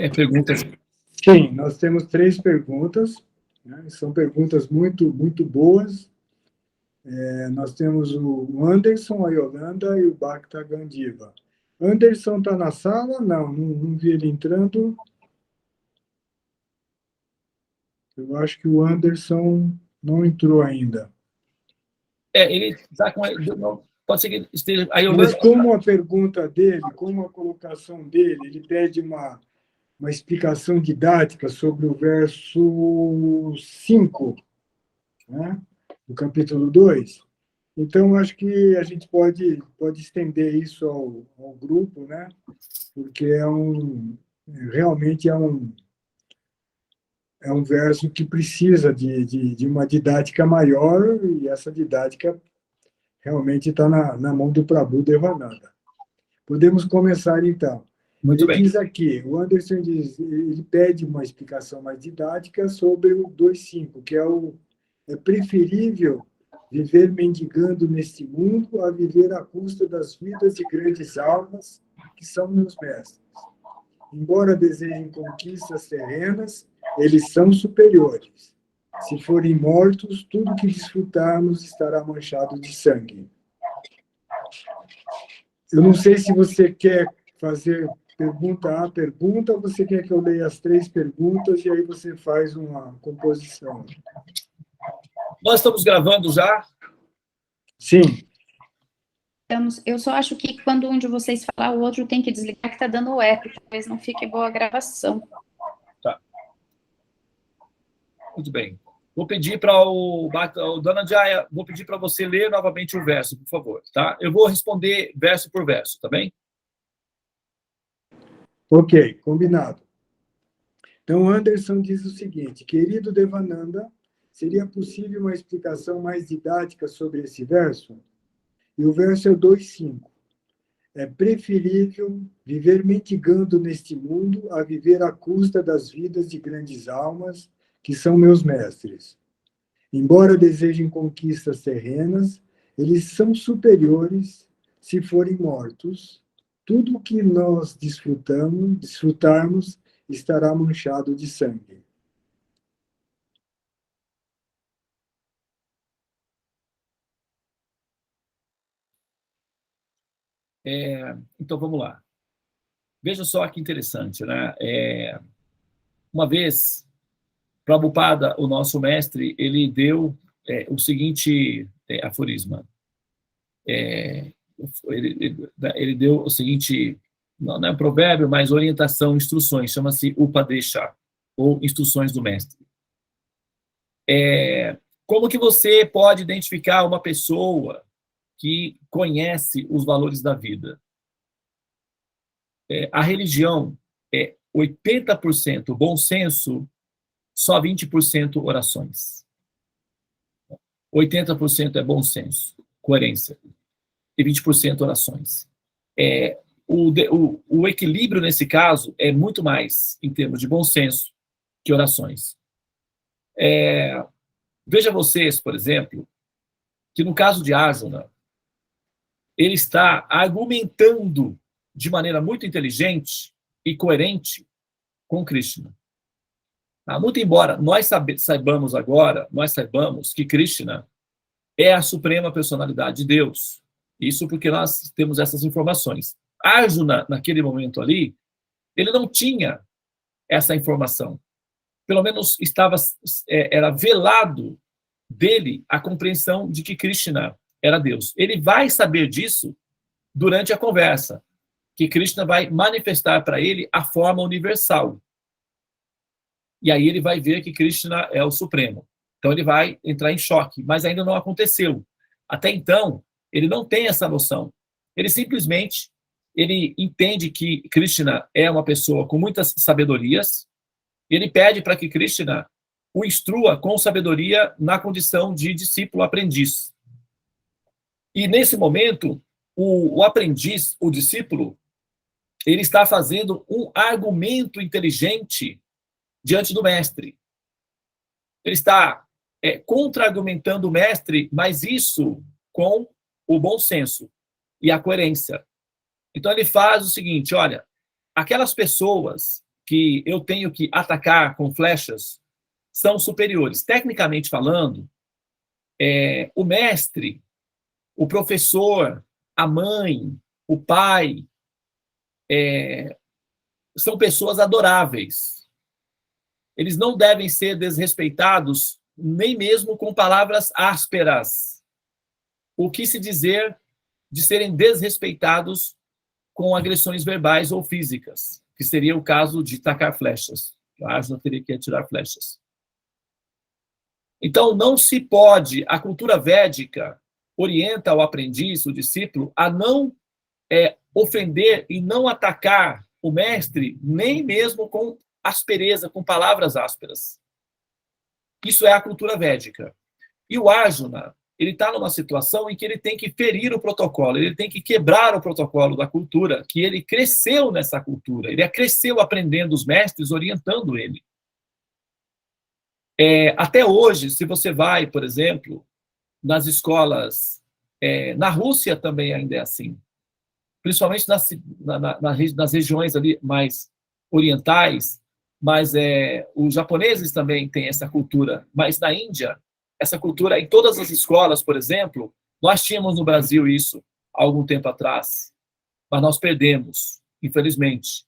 perguntas. Sim, nós temos 3 perguntas, né? São perguntas muito, muito boas. Nós temos o Anderson, a Yolanda e o Bacta Gandiva. Anderson está na sala? Não vi ele entrando. Eu acho que o Anderson não entrou ainda. Ele está com... Pode ser que esteja... A Yolanda... Mas como a pergunta dele, como a colocação dele, ele pede uma explicação didática sobre o verso 5, né, do capítulo 2. Então, acho que a gente pode estender isso ao grupo, né, porque realmente é um verso que precisa de uma didática maior, e essa didática realmente está na mão do Prabhu Devananda. Podemos começar, então. Muito Ele bem. diz aqui, o Anderson diz, ele pede uma explicação mais didática sobre o 2.5, que é preferível viver mendigando neste mundo a viver à custa das vidas de grandes almas que são meus mestres. Embora desejem conquistas terrenas, eles são superiores. Se forem mortos, tudo que desfrutarmos estará manchado de sangue. Eu não sei se você quer fazer pergunta a pergunta, ou você quer que eu leia as 3 perguntas e aí você faz uma composição? Nós estamos gravando já? Sim. Eu só acho que quando um de vocês falar, o outro tem que desligar, que está dando o eco. Talvez não fique boa a gravação. Tá. Muito bem. Vou pedir para o Dona Jaya, vou pedir para você ler novamente o verso, por favor, tá? Eu vou responder verso por verso, tá bem? Ok, combinado. Então, Anderson diz o seguinte: querido Devananda, seria possível uma explicação mais didática sobre esse verso? E o verso é o 2.5. É preferível viver mendigando neste mundo a viver à custa das vidas de grandes almas que são meus mestres. Embora desejem conquistas terrenas, eles são superiores se forem mortos. Tudo o que nós desfrutarmos estará manchado de sangue. Então, vamos lá. Veja só que interessante, né? Uma vez, Prabhupada, o nosso mestre, ele deu o seguinte aforisma. Ele deu o seguinte, não é um provérbio, mas orientação, instruções, chama-se Upadesha, ou instruções do mestre. Como que você pode identificar uma pessoa que conhece os valores da vida? A religião é 80% bom senso, só 20% orações. 80% é bom senso, coerência, e 20% orações. O equilíbrio, nesse caso, é muito mais em termos de bom senso que orações. Veja vocês, por exemplo, que no caso de Arjuna, ele está argumentando de maneira muito inteligente e coerente com Krishna. Muito embora nós saibamos agora, nós saibamos que Krishna é a suprema personalidade de Deus. Isso porque nós temos essas informações. Arjuna, naquele momento ali, ele não tinha essa informação. Pelo menos era velado dele a compreensão de que Krishna era Deus. Ele vai saber disso durante a conversa, que Krishna vai manifestar para ele a forma universal. E aí ele vai ver que Krishna é o Supremo. Então ele vai entrar em choque, mas ainda não aconteceu. Até então, ele não tem essa noção. Ele simplesmente entende que Krishna é uma pessoa com muitas sabedorias. Ele pede para que Krishna o instrua com sabedoria na condição de discípulo-aprendiz. E nesse momento, o aprendiz, o discípulo, ele está fazendo um argumento inteligente diante do mestre. Ele está contra-argumentando o mestre, mas isso com o bom senso e a coerência. Então ele faz o seguinte: olha, aquelas pessoas que eu tenho que atacar com flechas são superiores. Tecnicamente falando, o mestre, o professor, a mãe, o pai, são pessoas adoráveis. Eles não devem ser desrespeitados, nem mesmo com palavras ásperas. O que se dizer de serem desrespeitados com agressões verbais ou físicas, que seria o caso de tacar flechas. A Ajna teria que atirar flechas. Então, não se pode, a cultura védica orienta o aprendiz, o discípulo, a não ofender e não atacar o mestre, nem mesmo com aspereza, com palavras ásperas. Isso é a cultura védica. E o Arjuna, ele está numa situação em que ele tem que ferir o protocolo, ele tem que quebrar o protocolo da cultura, que ele cresceu nessa cultura, ele cresceu aprendendo os mestres, orientando ele. Até hoje, se você vai, por exemplo, nas escolas, na Rússia também ainda é assim, principalmente nas regiões ali mais orientais, mas os japoneses também têm essa cultura, mas na Índia, essa cultura, em todas as escolas, por exemplo, nós tínhamos no Brasil isso há algum tempo atrás, mas nós perdemos, infelizmente.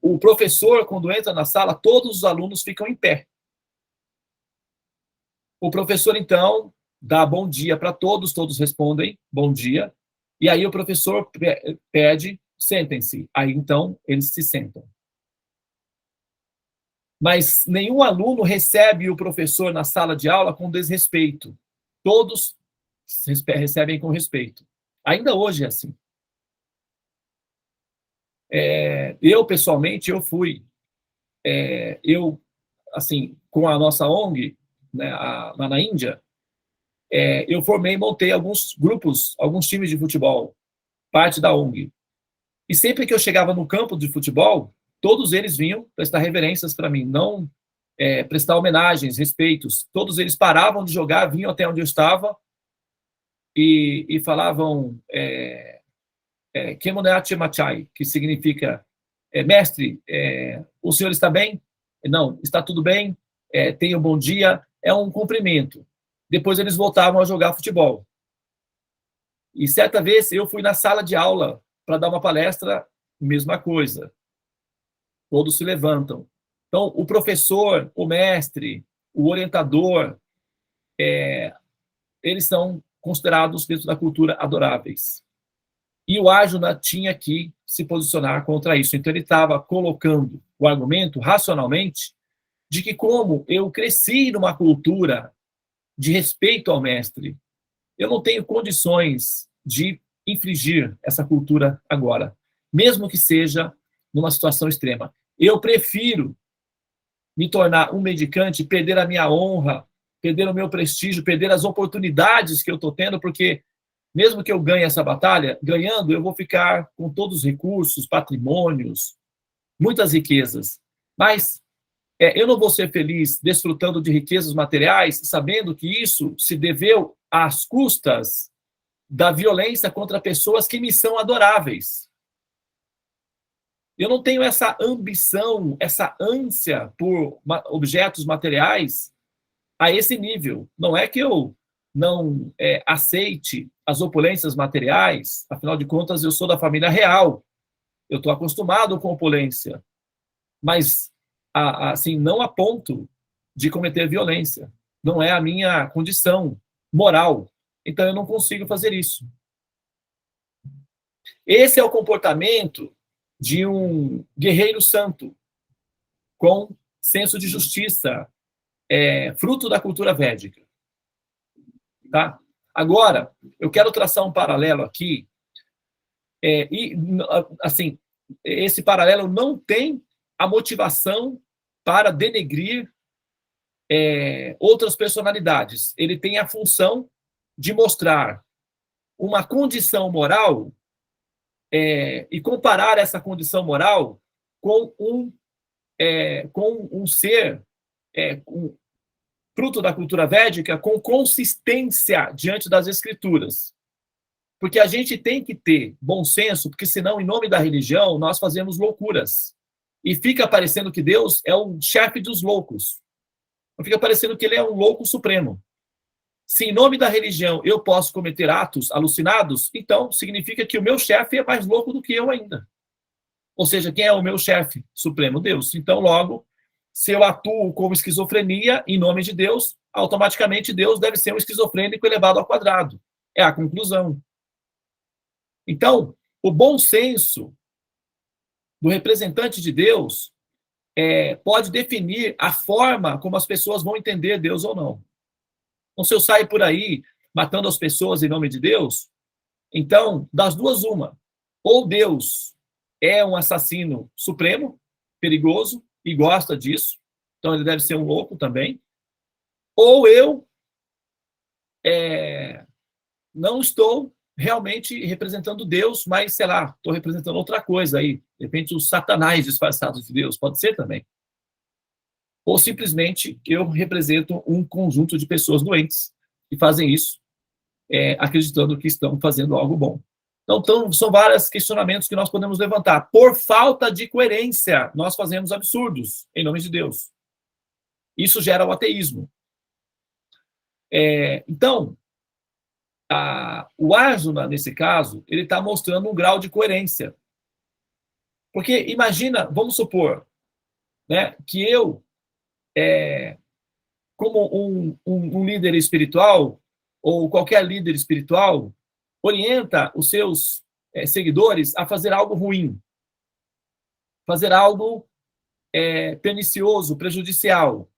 O professor, quando entra na sala, todos os alunos ficam em pé. O professor, então, dá bom dia para todos, todos respondem bom dia, e aí o professor pede, sentem-se. Aí, então, eles se sentam. Mas nenhum aluno recebe o professor na sala de aula com desrespeito. Todos recebem com respeito. Ainda hoje é assim. Eu, pessoalmente, eu fui, assim, com a nossa ONG, né, lá na Índia, eu formei e montei alguns grupos, alguns times de futebol, parte da ONG. E sempre que eu chegava no campo de futebol, todos eles vinham prestar reverências para mim, não prestar homenagens, respeitos. Todos eles paravam de jogar, vinham até onde eu estava e falavam Kemonati Machai, que significa mestre, o senhor está bem? Não, está tudo bem, tenha um bom dia, é um cumprimento. Depois eles voltavam a jogar futebol. E certa vez eu fui na sala de aula para dar uma palestra, mesma coisa. Todos se levantam. Então, o professor, o mestre, o orientador, eles são considerados, dentro da cultura, adoráveis. E o Arjuna tinha que se posicionar contra isso. Então, ele estava colocando o argumento, racionalmente, de que como eu cresci numa cultura de respeito ao mestre, eu não tenho condições de infringir essa cultura agora, mesmo que seja numa situação extrema. Eu prefiro me tornar um mendicante, perder a minha honra, perder o meu prestígio, perder as oportunidades que eu estou tendo, porque mesmo que eu ganhe essa batalha, ganhando, eu vou ficar com todos os recursos, patrimônios, muitas riquezas. Mas eu não vou ser feliz desfrutando de riquezas materiais, sabendo que isso se deveu às custas da violência contra pessoas que me são adoráveis. Eu não tenho essa ambição, essa ânsia por objetos materiais a esse nível. Não é que eu não aceite as opulências materiais, afinal de contas, eu sou da família real. Eu estou acostumado com opulência. Mas, assim, não a ponto de cometer violência. Não é a minha condição moral. Então, eu não consigo fazer isso. Esse é o comportamento de um guerreiro santo, com senso de justiça, fruto da cultura védica. Tá? Agora, eu quero traçar um paralelo aqui, e, assim, esse paralelo não tem a motivação para denegrir outras personalidades. Ele tem a função de mostrar uma condição moral e comparar essa condição moral com um ser fruto da cultura védica com consistência diante das escrituras. Porque a gente tem que ter bom senso, porque senão, em nome da religião, nós fazemos loucuras. E fica parecendo que Deus é o chefe dos loucos. Fica parecendo que ele é um louco supremo. Se em nome da religião eu posso cometer atos alucinados, então significa que o meu chefe é mais louco do que eu ainda. Ou seja, quem é o meu chefe supremo? Deus. Então, logo, se eu atuo com esquizofrenia em nome de Deus, automaticamente Deus deve ser um esquizofrênico elevado ao quadrado. É a conclusão. Então, o bom senso do representante de Deus pode definir a forma como as pessoas vão entender Deus ou não. Então, se eu sair por aí matando as pessoas em nome de Deus, então, das duas, uma. Ou Deus é um assassino supremo, perigoso, e gosta disso, então ele deve ser um louco também. Ou eu não estou realmente representando Deus, mas, sei lá, estou representando outra coisa aí. De repente, os satanás disfarçados de Deus, pode ser também. Ou simplesmente eu represento um conjunto de pessoas doentes que fazem isso, acreditando que estão fazendo algo bom. Então, são vários questionamentos que nós podemos levantar. Por falta de coerência, nós fazemos absurdos em nome de Deus. Isso gera o ateísmo. Então, o Arjuna, nesse caso, ele está mostrando um grau de coerência. Porque, imagina, vamos supor, né, que eu, como um líder espiritual, ou qualquer líder espiritual, orienta os seus seguidores a fazer algo ruim, fazer algo pernicioso, prejudicial.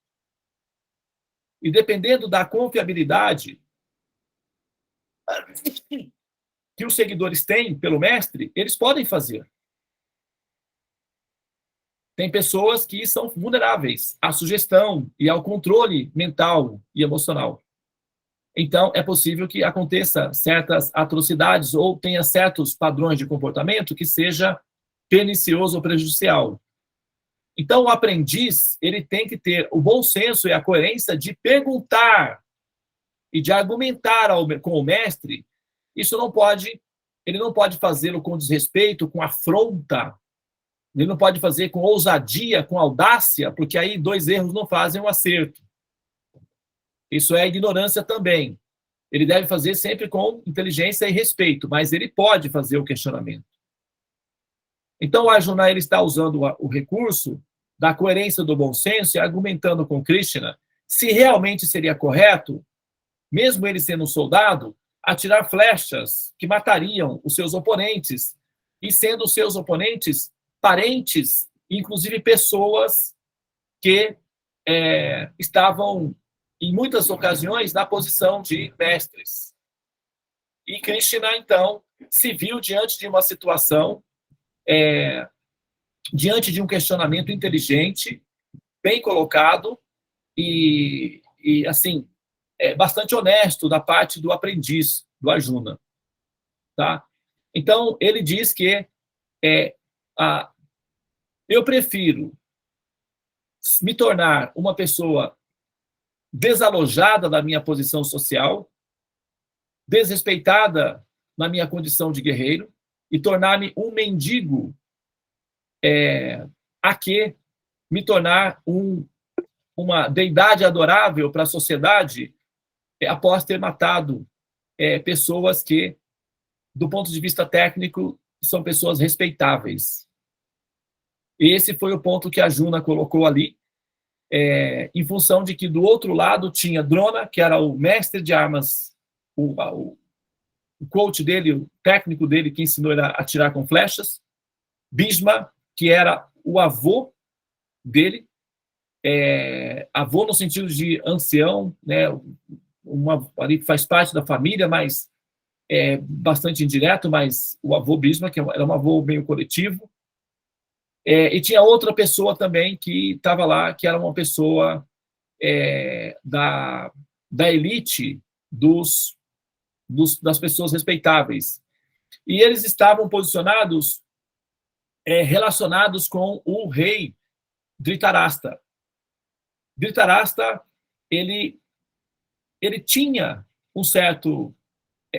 E dependendo da confiabilidade que os seguidores têm pelo mestre, eles podem fazer. Tem pessoas que são vulneráveis à sugestão e ao controle mental e emocional. Então, é possível que aconteça certas atrocidades ou tenha certos padrões de comportamento que seja pernicioso ou prejudicial. Então, o aprendiz, ele tem que ter o bom senso e a coerência de perguntar e de argumentar com o mestre. Ele não pode fazê-lo com desrespeito, com afronta. Ele não pode fazer com ousadia, com audácia, porque aí 2 erros não fazem um acerto. Isso é ignorância também. Ele deve fazer sempre com inteligência e respeito, mas ele pode fazer o questionamento. Então, o Arjuna ele está usando o recurso da coerência do bom senso e argumentando com Krishna se realmente seria correto, mesmo ele sendo um soldado, atirar flechas que matariam os seus oponentes, e sendo os seus oponentes parentes, inclusive pessoas que estavam, em muitas ocasiões, na posição de mestres. E Krishna, então, se viu diante de uma situação, diante de um questionamento inteligente, bem colocado e assim, bastante honesto da parte do aprendiz, do Arjuna. Tá? Então, ele diz que eu prefiro me tornar uma pessoa desalojada da minha posição social, desrespeitada na minha condição de guerreiro, e tornar-me um mendigo, a que me tornar uma deidade adorável para a sociedade, após ter matado pessoas que, do ponto de vista técnico, são pessoas respeitáveis. Esse foi o ponto que a Arjuna colocou ali, em função de que do outro lado tinha Drona, que era o mestre de armas, o coach dele, o técnico dele, que ensinou ele a atirar com flechas, Bhishma, que era o avô dele, avô no sentido de ancião, né, ali que faz parte da família, mas bastante indireto, mas o avô Bhishma, que era um avô meio coletivo. E tinha outra pessoa também que estava lá, que era uma pessoa da elite das pessoas respeitáveis. E eles estavam posicionados, relacionados com o rei Dhritarashtra. Dhritarashtra, ele tinha um certo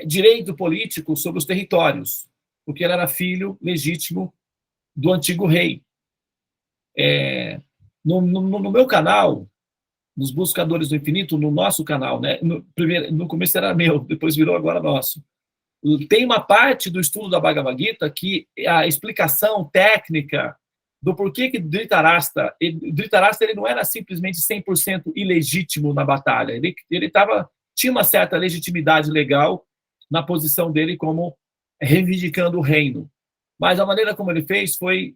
direito político sobre os territórios, porque ele era filho legítimo do antigo rei. No meu canal, nos Buscadores do Infinito, no nosso canal, né? No começo era meu, depois virou agora nosso. Tem uma parte do estudo da Bhagavad Gita que a explicação técnica do porquê que Dhritarashtra ele não era simplesmente 100% ilegítimo na batalha. Ele tinha uma certa legitimidade legal na posição dele como reivindicando o reino. Mas a maneira como ele fez foi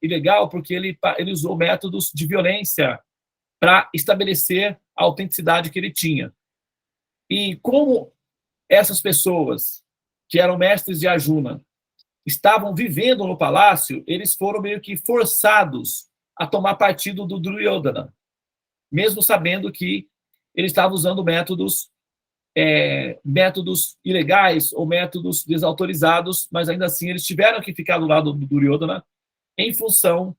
ilegal, porque ele usou métodos de violência para estabelecer a autenticidade que ele tinha. E como essas pessoas, que eram mestres de Arjuna, estavam vivendo no palácio, eles foram meio que forçados a tomar partido do Duryodhana, mesmo sabendo que ele estava usando métodos ilegais ou métodos desautorizados, mas ainda assim eles tiveram que ficar do lado do Duryodhana em função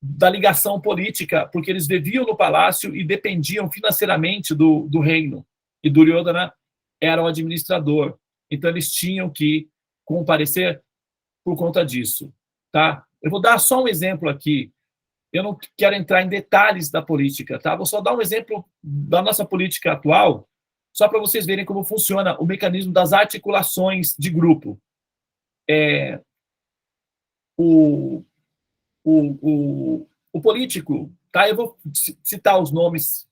da ligação política, porque eles viviam no palácio e dependiam financeiramente do reino, e Duryodhana era o administrador, então eles tinham que comparecer por conta disso, tá? Eu vou dar só um exemplo aqui, eu não quero entrar em detalhes da política, tá? Vou só dar um exemplo da nossa política atual, só para vocês verem como funciona o mecanismo das articulações de grupo. O político, tá? Eu vou citar os nomes.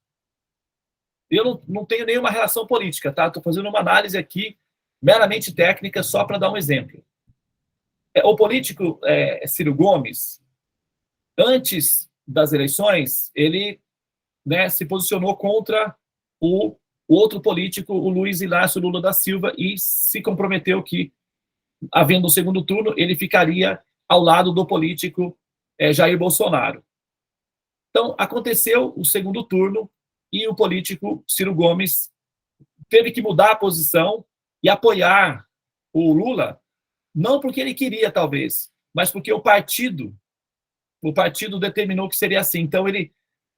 Eu não tenho nenhuma relação política, tá? Estou fazendo uma análise aqui meramente técnica só para dar um exemplo. O político Ciro Gomes, antes das eleições, ele se posicionou contra o outro político, o Luiz Inácio Lula da Silva, e se comprometeu que, havendo um segundo turno, ele ficaria ao lado do político Jair Bolsonaro. Então, aconteceu o segundo turno e o político Ciro Gomes teve que mudar a posição e apoiar o Lula, não porque ele queria, talvez, mas porque o partido determinou que seria assim. Então, ele,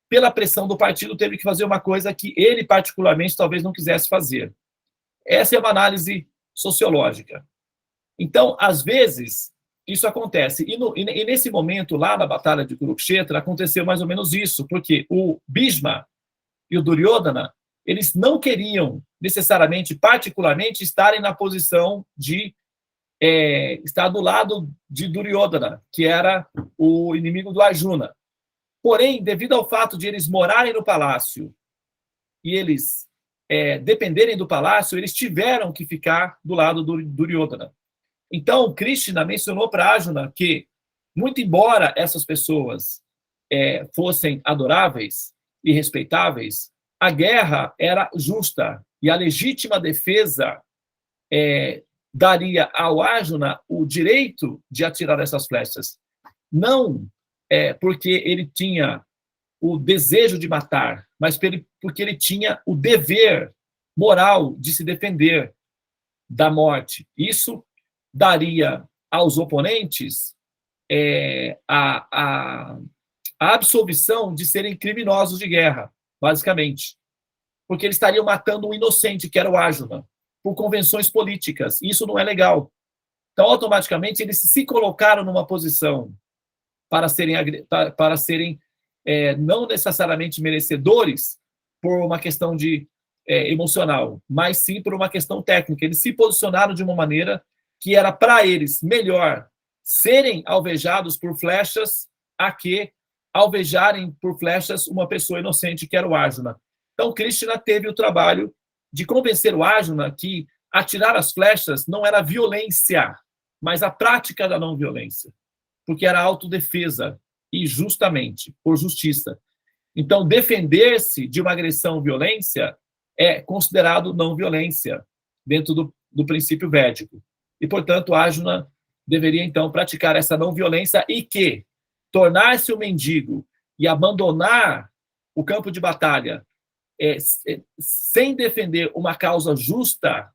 pela pressão do partido, teve que fazer uma coisa que ele, particularmente, talvez não quisesse fazer. Essa é uma análise sociológica. Então, às vezes, isso acontece. E nesse momento, lá na Batalha de Kurukshetra, aconteceu mais ou menos isso, porque o Bhishma e o Duryodhana, eles não queriam, necessariamente, particularmente, estarem na posição de estar do lado de Duryodhana, que era o inimigo do Arjuna. Porém, devido ao fato de eles morarem no palácio e eles dependerem do palácio, eles tiveram que ficar do lado do Duryodhana. Então, Krishna mencionou para Arjuna que, muito embora essas pessoas fossem adoráveis e respeitáveis, a guerra era justa e a legítima defesa daria ao Arjuna o direito de atirar essas flechas. Não porque ele tinha o desejo de matar, mas porque ele tinha o dever moral de se defender da morte. Isso daria aos oponentes a absolvição de serem criminosos de guerra, basicamente. Porque eles estariam matando um inocente, que era o Arjuna, por convenções políticas. Isso não é legal. Então, automaticamente, eles se colocaram numa posição para serem não necessariamente merecedores por uma questão emocional, mas sim por uma questão técnica. Eles se posicionaram de uma maneira que era para eles melhor serem alvejados por flechas a que alvejarem por flechas uma pessoa inocente, que era o Arjuna. Então, Krishna teve o trabalho de convencer o Arjuna que atirar as flechas não era violência, mas a prática da não violência, porque era autodefesa e justamente, por justiça. Então, defender-se de uma agressão violência é considerado não violência dentro do princípio védico. E, portanto, Arjuna deveria, então, praticar essa não violência e que tornar-se um mendigo e abandonar o campo de batalha sem defender uma causa justa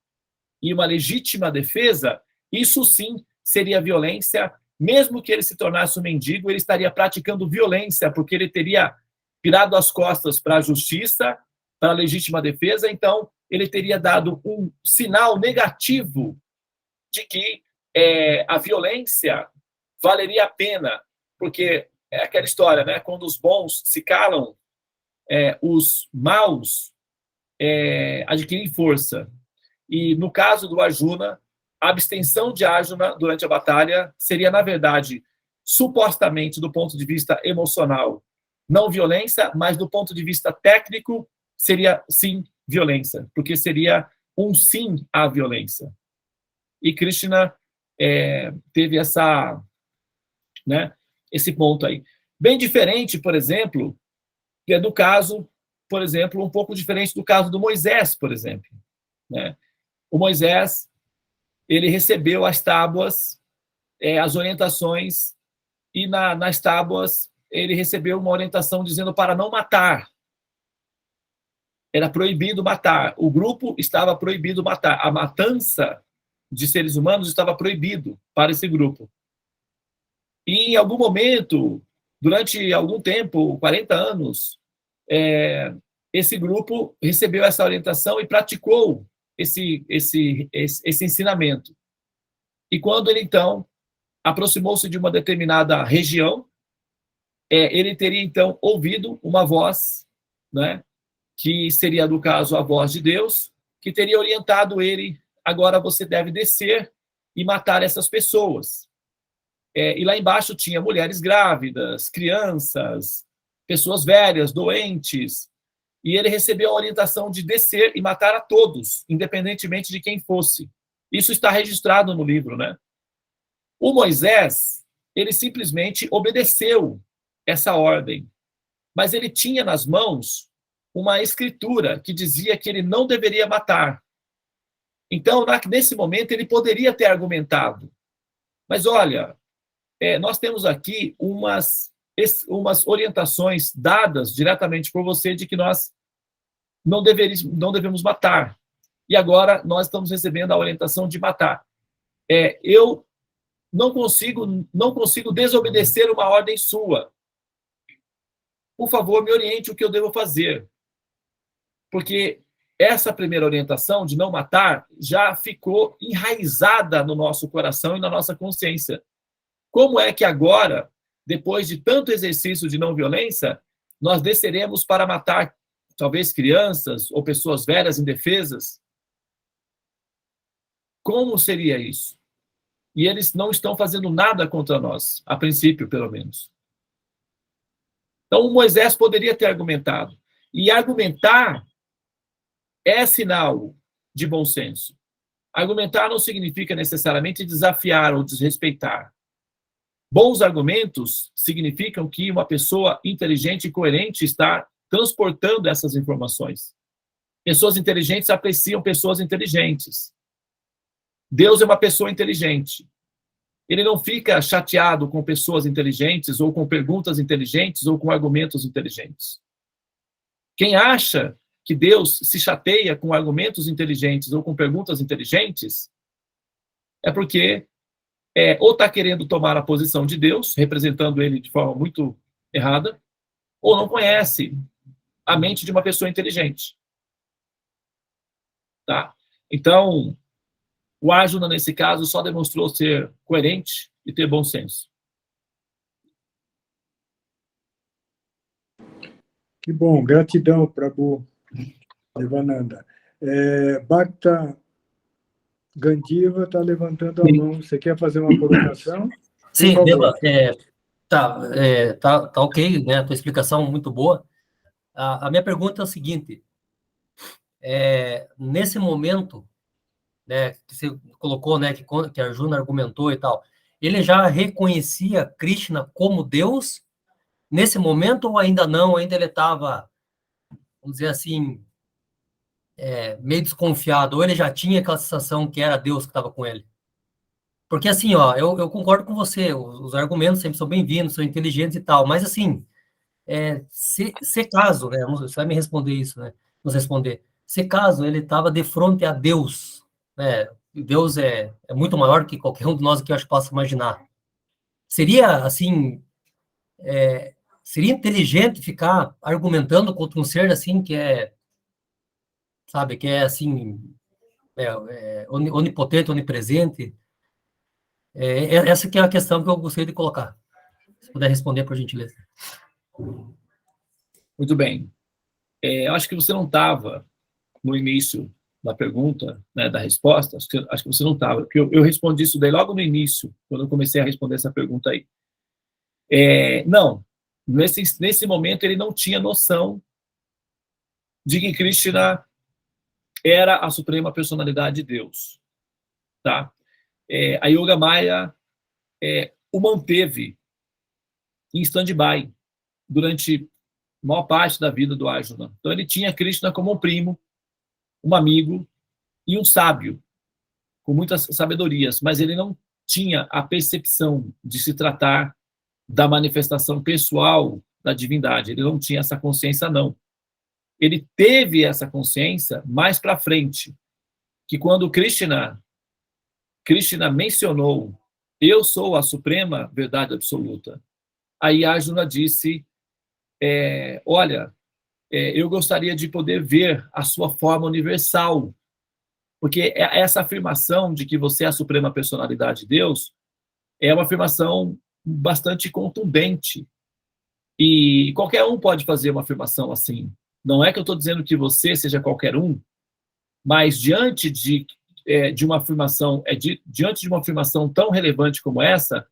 e uma legítima defesa, isso sim seria violência. Mesmo que ele se tornasse um mendigo, ele estaria praticando violência, porque ele teria virado as costas para a justiça, para a legítima defesa. Então, ele teria dado um sinal negativo de que a violência valeria a pena, porque é aquela história, né? Quando os bons se calam, os maus adquirem força. E no caso do Arjuna, a abstenção de Arjuna durante a batalha seria, na verdade, supostamente, do ponto de vista emocional, não violência, mas do ponto de vista técnico, seria, sim, violência, porque seria um sim à violência. E Krishna teve esse ponto aí. Bem diferente, por exemplo, que é do caso, por exemplo, um pouco diferente do caso do Moisés, por exemplo. Né? O Moisés, ele recebeu as tábuas, as orientações, e nas tábuas ele recebeu uma orientação dizendo para não matar. Era proibido matar. O grupo estava proibido matar. A matança de seres humanos estava proibido para esse grupo. E em algum momento, durante algum tempo, 40 anos, esse grupo recebeu essa orientação e praticou esse ensinamento. E quando ele, então, aproximou-se de uma determinada região, ele teria, então, ouvido uma voz, né, que seria, no caso, a voz de Deus, que teria orientado ele: agora você deve descer e matar essas pessoas. E lá embaixo tinha mulheres grávidas, crianças, pessoas velhas, doentes, e ele recebeu a orientação de descer e matar a todos, independentemente de quem fosse. Isso está registrado no livro, né? O Moisés, ele simplesmente obedeceu essa ordem, mas ele tinha nas mãos uma escritura que dizia que ele não deveria matar. Então, nesse momento, ele poderia ter argumentado: mas olha, nós temos aqui umas orientações dadas diretamente por você de que nós não devemos matar. E agora nós estamos recebendo a orientação de matar. Eu não consigo desobedecer uma ordem sua. Por favor, me oriente o que eu devo fazer. Porque essa primeira orientação de não matar já ficou enraizada no nosso coração e na nossa consciência. Como é que agora, depois de tanto exercício de não violência, nós desceremos para matar talvez crianças ou pessoas velhas indefesas? Como seria isso? E eles não estão fazendo nada contra nós, a princípio, pelo menos. Então, o Moisés poderia ter argumentado. E argumentar é sinal de bom senso. Argumentar não significa necessariamente desafiar ou desrespeitar. Bons argumentos significam que uma pessoa inteligente e coerente está transportando essas informações. Pessoas inteligentes apreciam pessoas inteligentes. Deus é uma pessoa inteligente. Ele não fica chateado com pessoas inteligentes, ou com perguntas inteligentes, ou com argumentos inteligentes. Quem acha que Deus se chateia com argumentos inteligentes ou com perguntas inteligentes é porque ou está querendo tomar a posição de Deus, representando ele de forma muito errada, ou não conhece a mente de uma pessoa inteligente. Tá? Então, o Arjuna, nesse caso, só demonstrou ser coerente e ter bom senso. Que bom, gratidão, Prabhu Devananda. Bhakta Gandiva está levantando a mão. Você quer fazer uma colocação? Sim, Deva, tá ok, né? A tua explicação muito boa. A minha pergunta é o seguinte: nesse momento, né, que você colocou, né, que Arjuna argumentou e tal, ele já reconhecia Krishna como Deus nesse momento ou ainda não? Ainda ele estava, vamos dizer assim, meio desconfiado, ou ele já tinha aquela sensação que era Deus que estava com ele? Porque assim, ó, eu concordo com você, os argumentos sempre são bem-vindos, são inteligentes e tal, mas assim, se caso, né, você vai me responder isso, né, nos responder, se caso ele estava de frente a Deus, né, Deus é muito maior que qualquer um de nós aqui, eu acho que possa imaginar, seria assim, seria inteligente ficar argumentando contra um ser assim que sabe? Que é assim, onipotente, onipresente. Essa que é a questão que eu gostaria de colocar. Se puder responder, por gentileza. Muito bem. Eu acho que você não estava no início da pergunta, né, da resposta. Acho que você não estava, porque eu respondi isso daí logo no início, quando eu comecei a responder essa pergunta aí. Não, nesse momento ele não tinha noção de que Krishna era a suprema personalidade de Deus. Tá? A Yoga Maya o manteve em stand-by durante a maior parte da vida do Arjuna. Então ele tinha Krishna como um primo, um amigo e um sábio, com muitas sabedorias, mas ele não tinha a percepção de se tratar da manifestação pessoal da divindade. Ele não tinha essa consciência, não. Ele teve essa consciência mais para frente, que quando Krishna mencionou, eu sou a suprema verdade absoluta, aí Arjuna disse, olha, eu gostaria de poder ver a sua forma universal, porque essa afirmação de que você é a suprema personalidade de Deus é uma afirmação bastante contundente. E qualquer um pode fazer uma afirmação assim. Não é que eu estou dizendo que você seja qualquer um, mas diante de uma afirmação, diante de uma afirmação tão relevante como essa,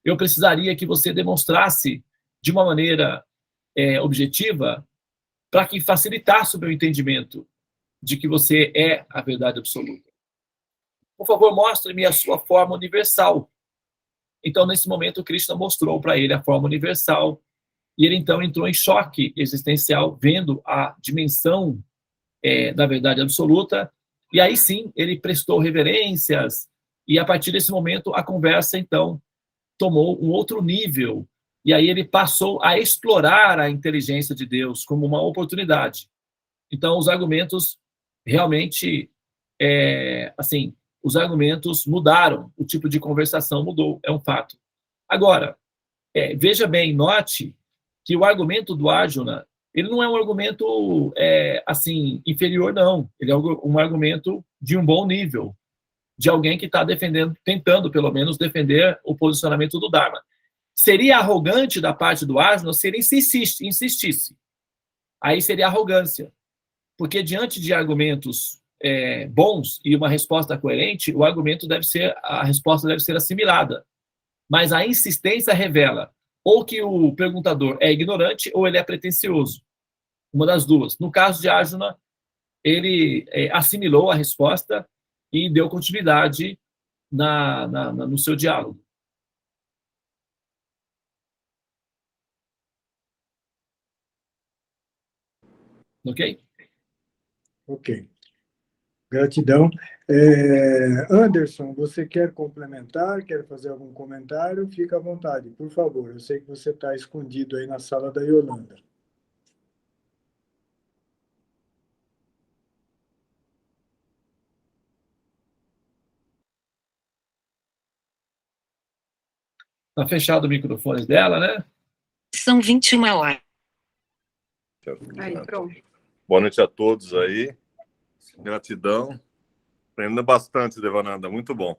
eu precisaria que você demonstrasse de uma maneira objetiva para que facilitasse o meu entendimento de que você é a verdade absoluta. Por favor, mostre-me a sua forma universal. Então, nesse momento, Krishna mostrou para ele a forma universal e ele, então, entrou em choque existencial, vendo a dimensão da verdade absoluta, e aí sim, ele prestou reverências, e a partir desse momento, a conversa, então, tomou um outro nível, e aí ele passou a explorar a inteligência de Deus como uma oportunidade. Então, os argumentos realmente, assim, os argumentos mudaram, o tipo de conversação mudou, é um fato. Agora, veja bem, note que o argumento do Arjuna, ele não é um argumento, assim, inferior, não. Ele é um argumento de um bom nível, de alguém que está defendendo, tentando, pelo menos, defender o posicionamento do Dharma. Seria arrogante da parte do Arjuna se ele insistisse. Aí seria arrogância. Porque diante de argumentos bons e uma resposta coerente, a resposta deve ser assimilada. Mas a insistência revela ou que o perguntador é ignorante ou ele é pretensioso. Uma das duas. No caso de Arjuna, ele assimilou a resposta e deu continuidade no seu diálogo. Ok? Ok. Gratidão. Anderson, você quer complementar? Quer fazer algum comentário? Fica à vontade, por favor. Eu sei que você está escondido aí na sala da Yolanda. Está fechado o microfone dela, né? São 21 horas. Aí, pronto. Boa noite a todos aí. Gratidão. Aprendendo bastante, Devananda. Muito bom.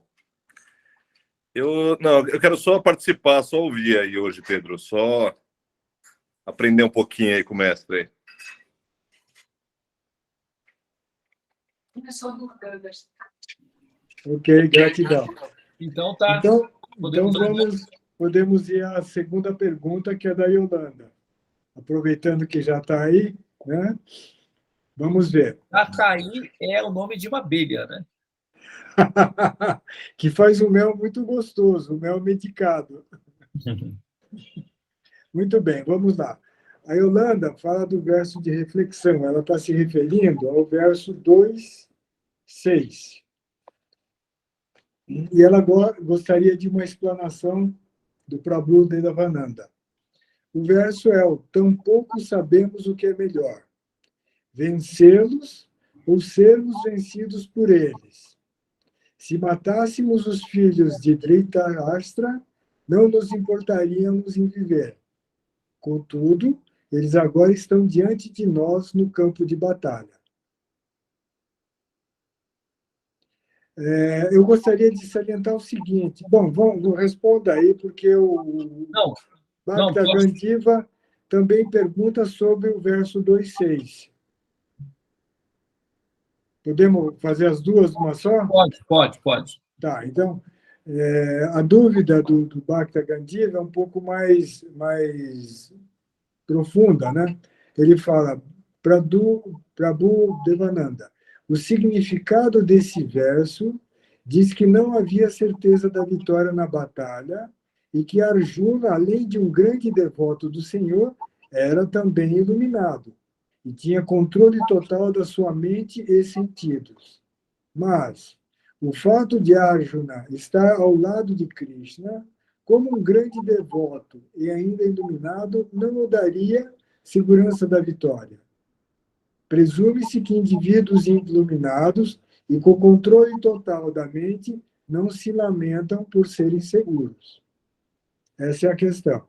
Eu quero só participar, só ouvir aí hoje, Pedro. Só aprender um pouquinho aí com o mestre aí. Ok, gratidão. Então tá. Então podemos ir à segunda pergunta, que é da Yolanda. Aproveitando que já está aí, né? Vamos ver. Açaí é o nome de uma abelha, né? Que faz um mel muito gostoso, um mel medicado. Muito bem, vamos lá. A Yolanda fala do verso de reflexão. Ela está se referindo ao verso 2:6. E ela gostaria de uma explanação do Prabhu Devananda. O verso é o: tampouco sabemos o que é melhor, vencê-los ou sermos vencidos por eles. Se matássemos os filhos de Dhritarashtra, não nos importaríamos em viver. Contudo, eles agora estão diante de nós no campo de batalha. Eu gostaria de salientar o seguinte. Bom, responda aí, porque o Não, Bhakta posso. Gandiva também pergunta sobre o verso 2,6. Podemos fazer as duas numa só? Pode. Tá, então, a dúvida do Bhakta Gandiva é um pouco mais profunda, né? Ele fala, Prabhu Devananda, o significado desse verso diz que não havia certeza da vitória na batalha e que Arjuna, além de um grande devoto do Senhor, era também iluminado e tinha controle total da sua mente e sentidos. Mas o fato de Arjuna estar ao lado de Krishna, como um grande devoto e ainda iluminado, não o daria segurança da vitória. Presume-se que indivíduos iluminados e com controle total da mente não se lamentam por serem seguros. Essa é a questão.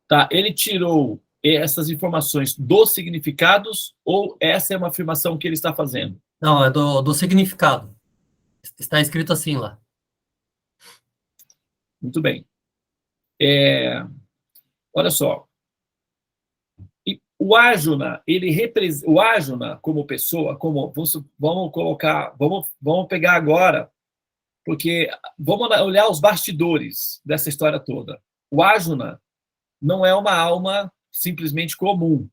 Tá, ele tirou essas informações dos significados ou essa é uma afirmação que ele está fazendo? Não, é do significado. Está escrito assim lá. Muito bem. Olha só. O Arjuna, o Arjuna como pessoa, vamos pegar agora, porque vamos olhar os bastidores dessa história toda. O Arjuna não é uma alma simplesmente comum.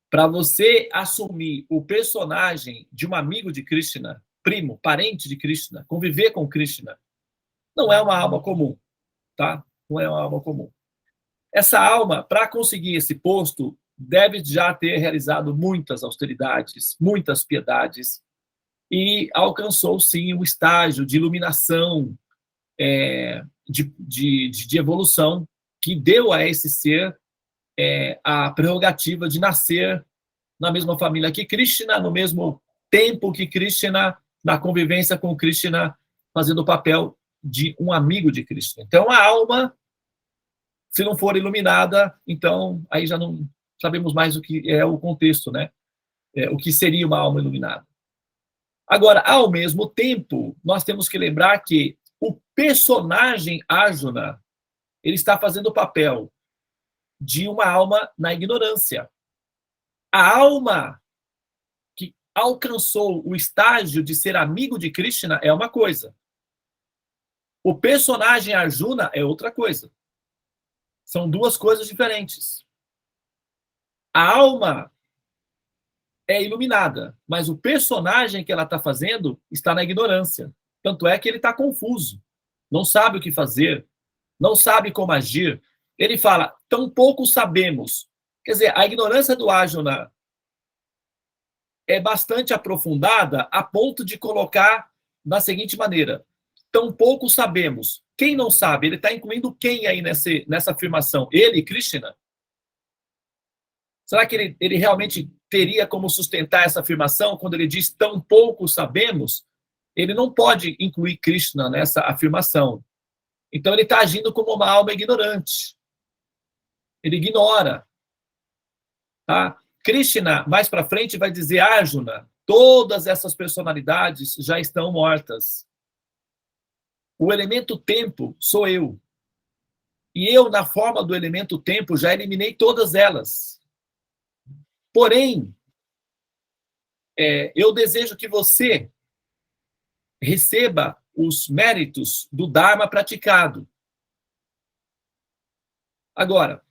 Para você assumir o personagem de um amigo de Krishna, primo, parente de Krishna, conviver com Krishna, não é uma alma comum, tá? Não é uma alma comum. Essa alma, para conseguir esse posto, deve já ter realizado muitas austeridades, muitas piedades, e alcançou, sim, um estágio de iluminação, de evolução, que deu a esse ser a prerrogativa de nascer na mesma família que Krishna, no mesmo tempo que Krishna, na convivência com Krishna, fazendo o papel de um amigo de Krishna. Então, a alma, se não for iluminada, então aí já não sabemos mais o que é o contexto, né? O que seria uma alma iluminada. Agora, ao mesmo tempo, nós temos que lembrar que o personagem Arjuna, ele está fazendo o papel de uma alma na ignorância. A alma que alcançou o estágio de ser amigo de Krishna é uma coisa. O personagem Arjuna é outra coisa. São duas coisas diferentes. A alma é iluminada, mas o personagem que ela está fazendo está na ignorância. Tanto é que ele está confuso, não sabe o que fazer, não sabe como agir. Ele fala, tão pouco sabemos. Quer dizer, a ignorância do Arjuna é bastante aprofundada a ponto de colocar da seguinte maneira, tão pouco sabemos. Quem não sabe? Ele está incluindo quem aí nessa afirmação? Ele, Krishna? Será que ele realmente teria como sustentar essa afirmação quando ele diz tão pouco sabemos? Ele não pode incluir Krishna nessa afirmação. Então ele está agindo como uma alma ignorante. Ele ignora. Tá? Krishna, mais para frente, vai dizer, Arjuna, todas essas personalidades já estão mortas. O elemento tempo sou eu. E eu, na forma do elemento tempo, já eliminei todas elas. Porém, eu desejo que você receba os méritos do Dharma praticado. Agora,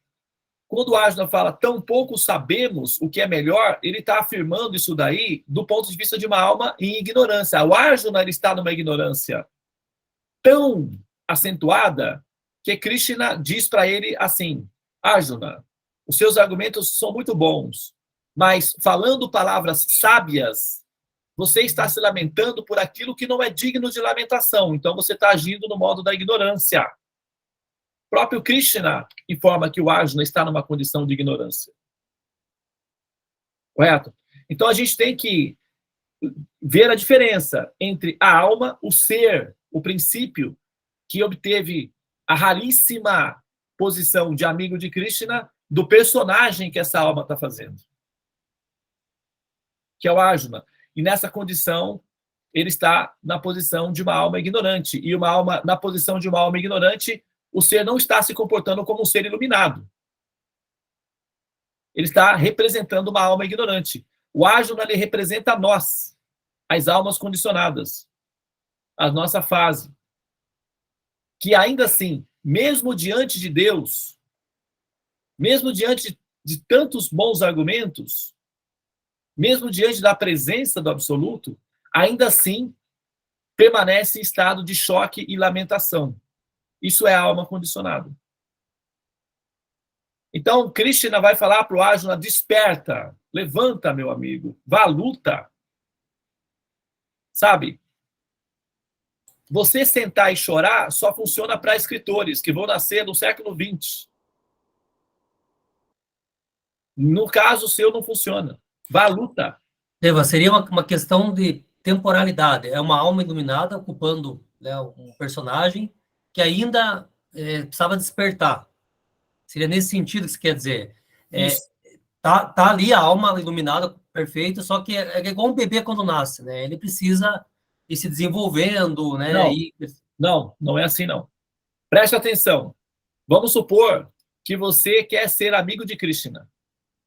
quando o Arjuna fala tão pouco sabemos o que é melhor, ele está afirmando isso daí do ponto de vista de uma alma em ignorância. O Arjuna ele está numa ignorância tão acentuada que Krishna diz para ele assim, Arjuna, os seus argumentos são muito bons, mas falando palavras sábias, você está se lamentando por aquilo que não é digno de lamentação. Então você está agindo no modo da ignorância. O próprio Krishna informa que o Arjuna está numa condição de ignorância. Correto? Então a gente tem que ver a diferença entre a alma, o ser, o princípio, que obteve a raríssima posição de amigo de Krishna, do personagem que essa alma está fazendo. Que é o Arjuna. e nessa condição ele está na posição de uma alma ignorante. E na posição de uma alma ignorante, o ser não está se comportando como um ser iluminado. Ele está representando uma alma ignorante. O Arjuna, ele representa nós, as almas condicionadas, a nossa fase. Que ainda assim, mesmo diante de Deus, mesmo diante de tantos bons argumentos, mesmo diante da presença do absoluto, ainda assim permanece em estado de choque e lamentação. Isso é a alma condicionada. Então, Krishna vai falar para o Arjuna: desperta, levanta, meu amigo, vá à luta. Sabe? Você sentar e chorar só funciona para escritores que vão nascer no século XX. No caso seu, não funciona. Vá à luta. Eva, seria uma questão de temporalidade. É uma alma iluminada ocupando, né, um personagem que ainda precisava despertar. Seria nesse sentido que você quer dizer. Tá ali a alma iluminada, perfeito, só que é igual um bebê quando nasce, né? Ele precisa ir se desenvolvendo, né? Não é assim, não. Preste atenção. Vamos supor que você quer ser amigo de Krishna.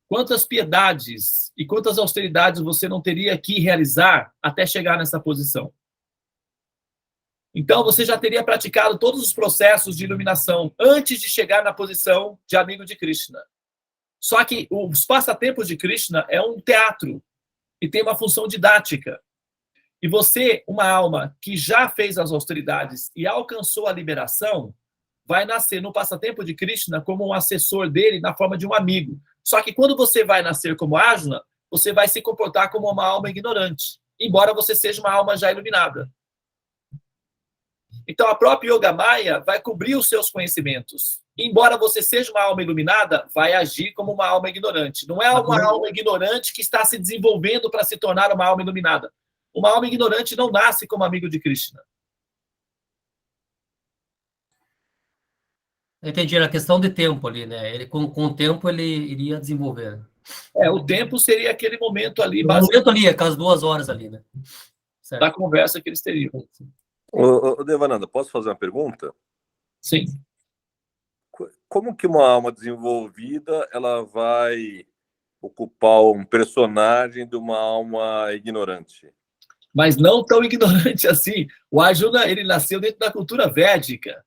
Quantas piedades e quantas austeridades você não teria que realizar até chegar nessa posição? Então, você já teria praticado todos os processos de iluminação antes de chegar na posição de amigo de Krishna. Só que os passatempos de Krishna é um teatro e tem uma função didática. E você, uma alma que já fez as austeridades e alcançou a liberação, vai nascer no passatempo de Krishna como um assessor dele na forma de um amigo. Só que quando você vai nascer como Arjuna, você vai se comportar como uma alma ignorante, embora você seja uma alma já iluminada. Então, a própria Yoga Maya vai cobrir os seus conhecimentos. Embora você seja uma alma iluminada, vai agir como uma alma ignorante. Não é uma alma ignorante que está se desenvolvendo para se tornar uma alma iluminada. Uma alma ignorante não nasce como amigo de Krishna. Entendi, era questão de tempo ali, né? Ele, com o tempo, ele iria desenvolver. O tempo seria aquele momento ali, O momento ali, aquelas 2 horas ali, né? Certo. Da conversa que eles teriam. Ô, Devananda, posso fazer uma pergunta? Sim. Como que uma alma desenvolvida ela vai ocupar um personagem de uma alma ignorante? Mas não tão ignorante assim. O Arjuna, ele nasceu dentro da cultura védica.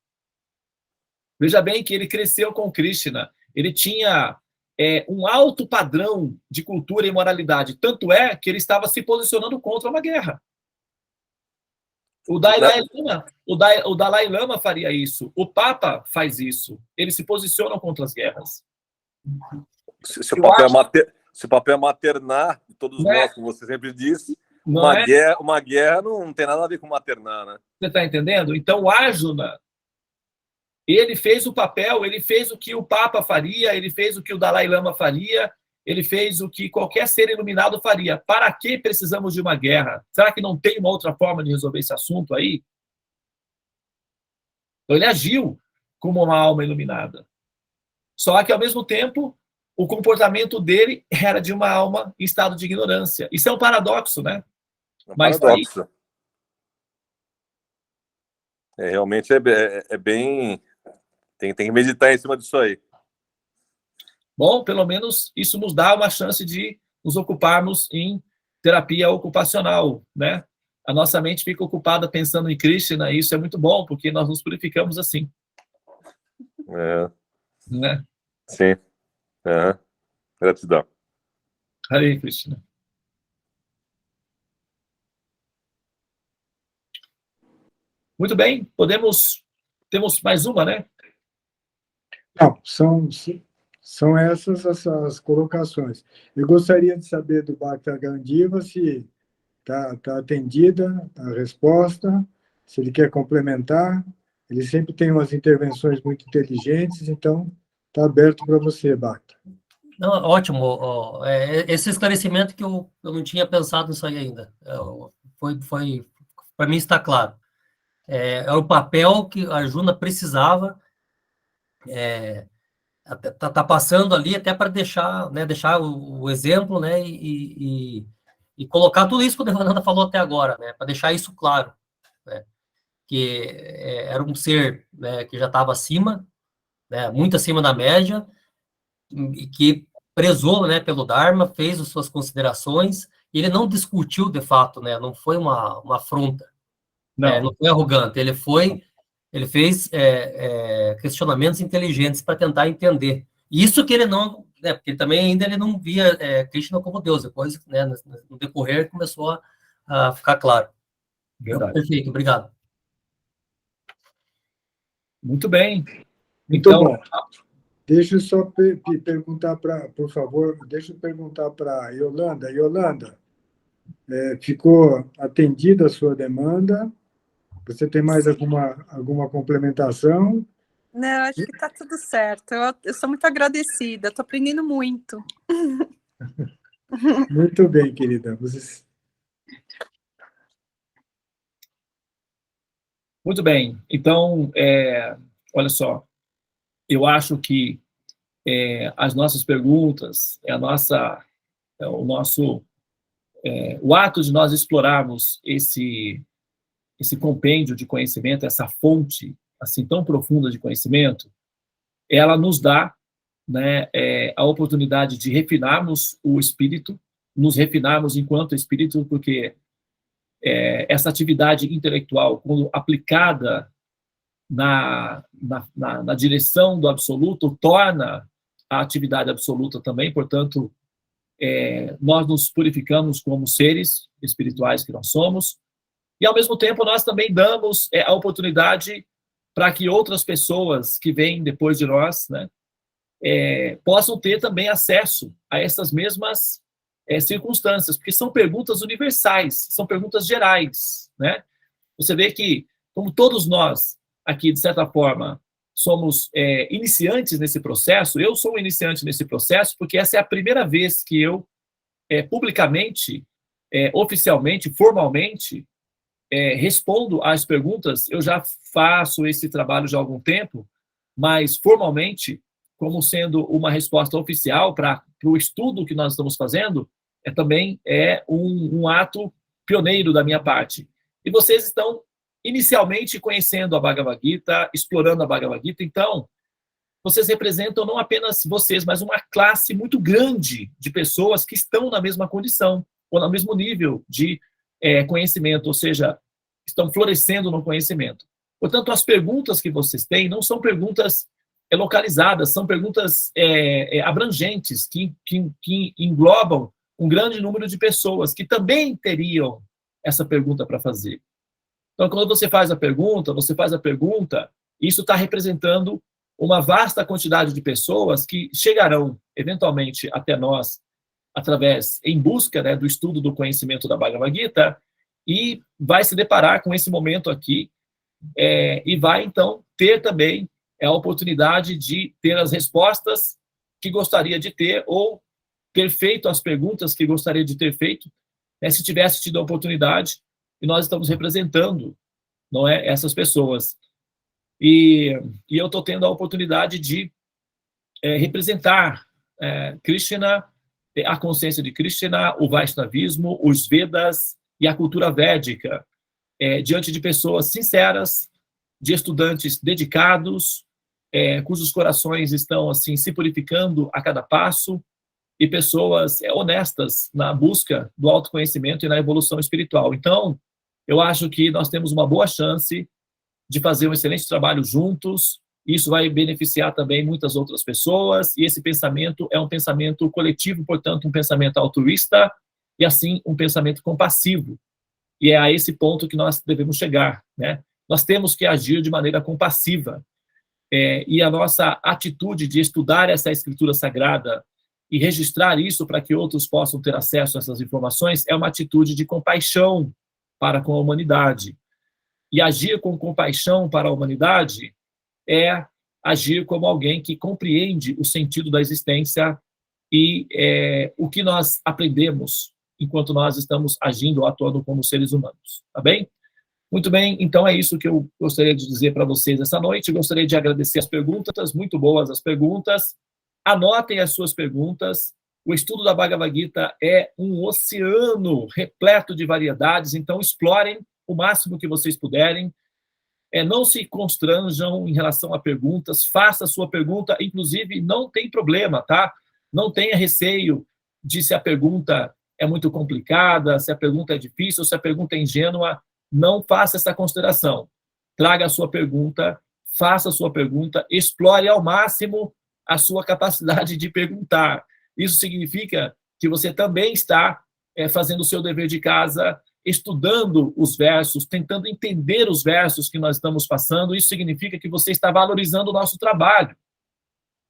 Veja bem que ele cresceu com Krishna. Ele tinha um alto padrão de cultura e moralidade. Tanto é que ele estava se posicionando contra uma guerra. O Dalai Lama faria isso. O Papa faz isso. Eles se posicionam contra as guerras. Se o papel é maternar de todos nós, como você sempre disse, uma guerra não tem nada a ver com maternar, né? Você está entendendo? Então, o Arjuna, ele fez o papel, ele fez o que o Papa faria, ele fez o que o Dalai Lama faria, ele fez o que qualquer ser iluminado faria. Para que precisamos de uma guerra? Será que não tem uma outra forma de resolver esse assunto aí? Então, ele agiu como uma alma iluminada. Só que, ao mesmo tempo, o comportamento dele era de uma alma em estado de ignorância. Isso é um paradoxo, né? Paradoxo. Realmente é bem... Tem que meditar em cima disso aí. Bom, pelo menos isso nos dá uma chance de nos ocuparmos em terapia ocupacional, né? A nossa mente fica ocupada pensando em Krishna, e isso é muito bom, porque nós nos purificamos assim. Né? Sim. Gratidão. Hare Krishna. Muito bem, temos mais uma, né? Não, são essas as colocações. Eu gostaria de saber do Bhakta Gandiva se está atendida a resposta, se ele quer complementar. Ele sempre tem umas intervenções muito inteligentes, então está aberto para você, Bhakta. Não, ótimo. Esse esclarecimento que eu não tinha pensado nisso aí ainda. Foi para mim está claro. É o papel que a Arjuna precisava tá passando ali até para deixar o exemplo, né, e e colocar tudo isso que o Devananda falou até agora, né, para deixar isso claro, né, que era um ser, né, que já estava acima, né, muito acima da média, e que prezou, né, pelo Dharma, fez as suas considerações, e ele não discutiu de fato, né, não foi uma afronta, né, não foi arrogante, ele fez questionamentos inteligentes para tentar entender. Isso que ele não, né, porque ele também ainda ele não via Krishna como Deus, depois, né, no decorrer começou a ficar claro. Verdade. Perfeito, obrigado. Muito bem. Muito Então, bom. Deixa eu só perguntar por favor, deixa eu perguntar para Yolanda. Yolanda, ficou atendida a sua demanda? Você tem mais alguma complementação? Não, acho que está tudo certo. Eu sou muito agradecida, estou aprendendo muito. Muito bem, querida. muito bem. Então, olha só, eu acho que as nossas perguntas, o ato de nós explorarmos esse compêndio de conhecimento, essa fonte assim tão profunda de conhecimento, ela nos dá, né, a oportunidade de refinarmos o espírito, nos refinarmos enquanto espírito, porque essa atividade intelectual, quando aplicada na direção do absoluto, torna a atividade absoluta também, portanto, nós nos purificamos como seres espirituais que nós somos, e, ao mesmo tempo, nós também damos a oportunidade para que outras pessoas que vêm depois de nós, né, possam ter também acesso a essas mesmas circunstâncias, porque são perguntas universais, são perguntas gerais, né? Você vê que, como todos nós aqui, de certa forma, somos iniciantes nesse processo, eu sou um iniciante nesse processo, porque essa é a primeira vez que eu, publicamente, oficialmente, formalmente, respondo às perguntas. Eu já faço esse trabalho já há algum tempo, mas formalmente, como sendo uma resposta oficial para o estudo que nós estamos fazendo, também um ato pioneiro da minha parte. E vocês estão inicialmente conhecendo a Bhagavad Gita, explorando a Bhagavad Gita, então vocês representam não apenas vocês, mas uma classe muito grande de pessoas que estão na mesma condição, ou no mesmo nível de conhecimento, ou seja, estão florescendo no conhecimento. Portanto, as perguntas que vocês têm não são perguntas localizadas, são perguntas abrangentes, que englobam um grande número de pessoas que também teriam essa pergunta para fazer. Então, quando você faz a pergunta, isso está representando uma vasta quantidade de pessoas que chegarão, eventualmente, até nós, em busca, né, do estudo do conhecimento da Bhagavad Gita, e vai se deparar com esse momento aqui, e vai, então, ter também a oportunidade de ter as respostas que gostaria de ter, ou ter feito as perguntas que gostaria de ter feito, né, se tivesse tido a oportunidade, e nós estamos representando, não é, essas pessoas. E eu estou tendo a oportunidade de representar Krishna, a consciência de Krishna, o Vaishnavismo, os Vedas e a cultura védica, diante de pessoas sinceras, de estudantes dedicados, cujos corações estão assim se purificando a cada passo, e pessoas honestas na busca do autoconhecimento e na evolução espiritual. Então, eu acho que nós temos uma boa chance de fazer um excelente trabalho juntos. Isso vai beneficiar também muitas outras pessoas, e esse pensamento é um pensamento coletivo, portanto, um pensamento altruísta, e assim, um pensamento compassivo. E é a esse ponto que nós devemos chegar, né? Nós temos que agir de maneira compassiva, e a nossa atitude de estudar essa escritura sagrada e registrar isso para que outros possam ter acesso a essas informações é uma atitude de compaixão para com a humanidade. E agir com compaixão para a humanidade é agir como alguém que compreende o sentido da existência e o que nós aprendemos enquanto nós estamos agindo ou atuando como seres humanos. Tá bem? Muito bem, então é isso que eu gostaria de dizer para vocês essa noite. Gostaria de agradecer as perguntas, muito boas as perguntas. Anotem as suas perguntas, O estudo da Bhagavad Gita é um oceano repleto de variedades, então explorem o máximo que vocês puderem. Não se constranjam em relação a perguntas, faça a sua pergunta, inclusive não tem problema, tá? Não tenha receio de se a pergunta é muito complicada, se a pergunta é difícil, se a pergunta é ingênua, não faça essa consideração. Traga a sua pergunta, faça a sua pergunta, explore ao máximo a sua capacidade de perguntar. Isso significa que você também está fazendo o seu dever de casa, estudando os versos, tentando entender os versos que nós estamos passando. Isso significa que você está valorizando o nosso trabalho.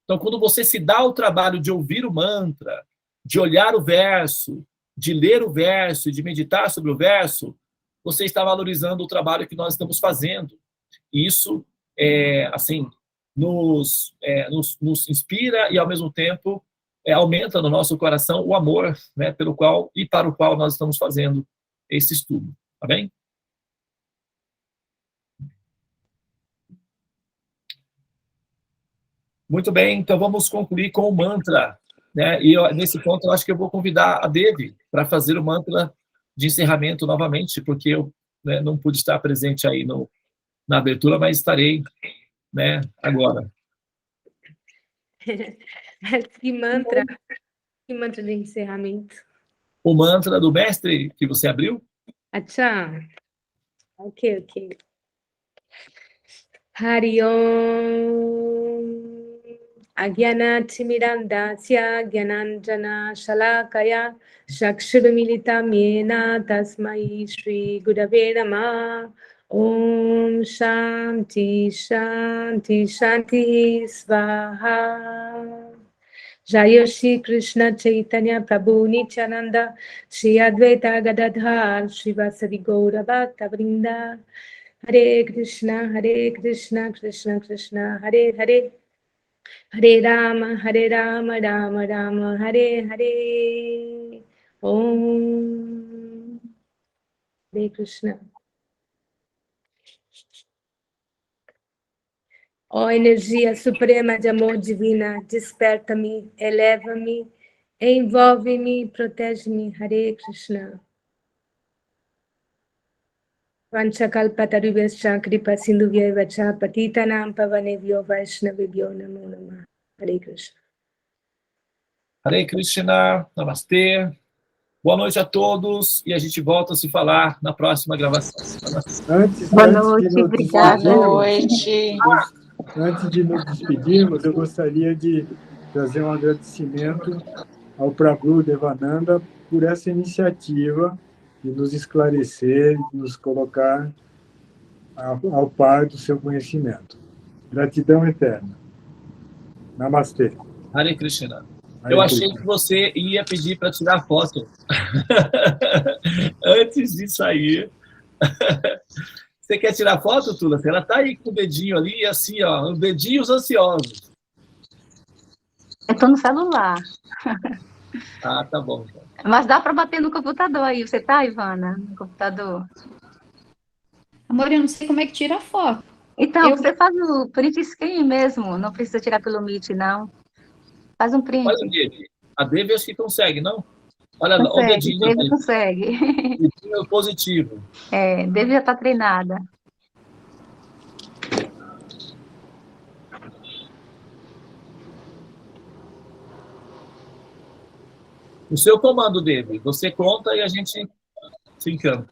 Então, quando você se dá o trabalho de ouvir o mantra, de olhar o verso, de ler o verso e de meditar sobre o verso, você está valorizando o trabalho que nós estamos fazendo. E isso, assim, nos inspira e, ao mesmo tempo, aumenta no nosso coração o amor, né, pelo qual e para o qual nós estamos fazendo esse estudo. Tá bem? Muito bem, então vamos concluir com o mantra, né? E nesse ponto eu acho que eu vou convidar a Devi para fazer o mantra de encerramento novamente, porque eu, né, não pude estar presente aí na abertura, mas estarei, né, agora. Que mantra de encerramento. O mantra do mestre que você abriu? Acha. Ok. Hari Om. Agyanatimirandasya Gyananjana Shalakaya Shakshurumilitam Yena Tasmai Shri Gurave Namah. Om Shanti Shanti Shanti Svaha. Jaya Shri Krishna Chaitanya Prabhu Nityananda Shri Advaita Gadadhar Shri Vasadi Gaura Bhakta Vrinda. Hare Krishna Krishna Krishna Hare Hare, Hare Rama Rama Rama Hare Hare. Om Hare Krishna. Ó energia suprema de amor divina, desperta-me, eleva-me, envolve-me, protege-me. Hare Krishna. Vanchakalpatarubhascha kripa sindhuvya vacha patitanam pavanebhyo vaishnavibhyo namo namah. Hare Krishna. Hare Krishna, Namastê. Boa noite a todos e a gente volta a se falar na próxima gravação. Boa noite, obrigada. Boa noite. Antes de nos despedirmos, eu gostaria de trazer um agradecimento ao Prabhu Devananda por essa iniciativa de nos esclarecer, de nos colocar ao par do seu conhecimento. Gratidão eterna. Namastê. Hare Krishna. Eu achei que você ia pedir para tirar foto. Antes de sair. Você quer tirar foto, Tula? Ela está aí com o dedinho ali, assim, ó, os dedinhos ansiosos. Eu estou no celular. Ah, tá bom. Então. Mas dá para bater no computador aí. Você tá, Ivana? No computador? Amor, eu não sei como é que tira a foto. Então, você faz o print screen mesmo. Não precisa tirar pelo Meet, não. Faz um print. Olha, a Devi acho que consegue, não? Olha lá, o dedinho. Devi consegue. Dedinho positivo. Devi já estar treinada. O seu comando, Devi. Você conta e a gente se encanta.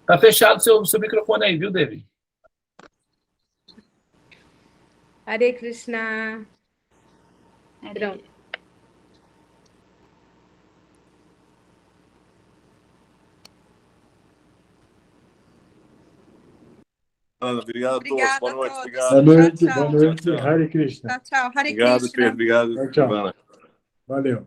Tá fechado o seu microfone aí, viu, Devi? Hare Krishna. Pronto. Obrigado a todos. Boa noite. Obrigado. Boa noite. Boa noite. Hare Krishna. Tchau. Hare Obrigado, Krishna. Pedro. Obrigado, Tchau. Ivana. Valeu.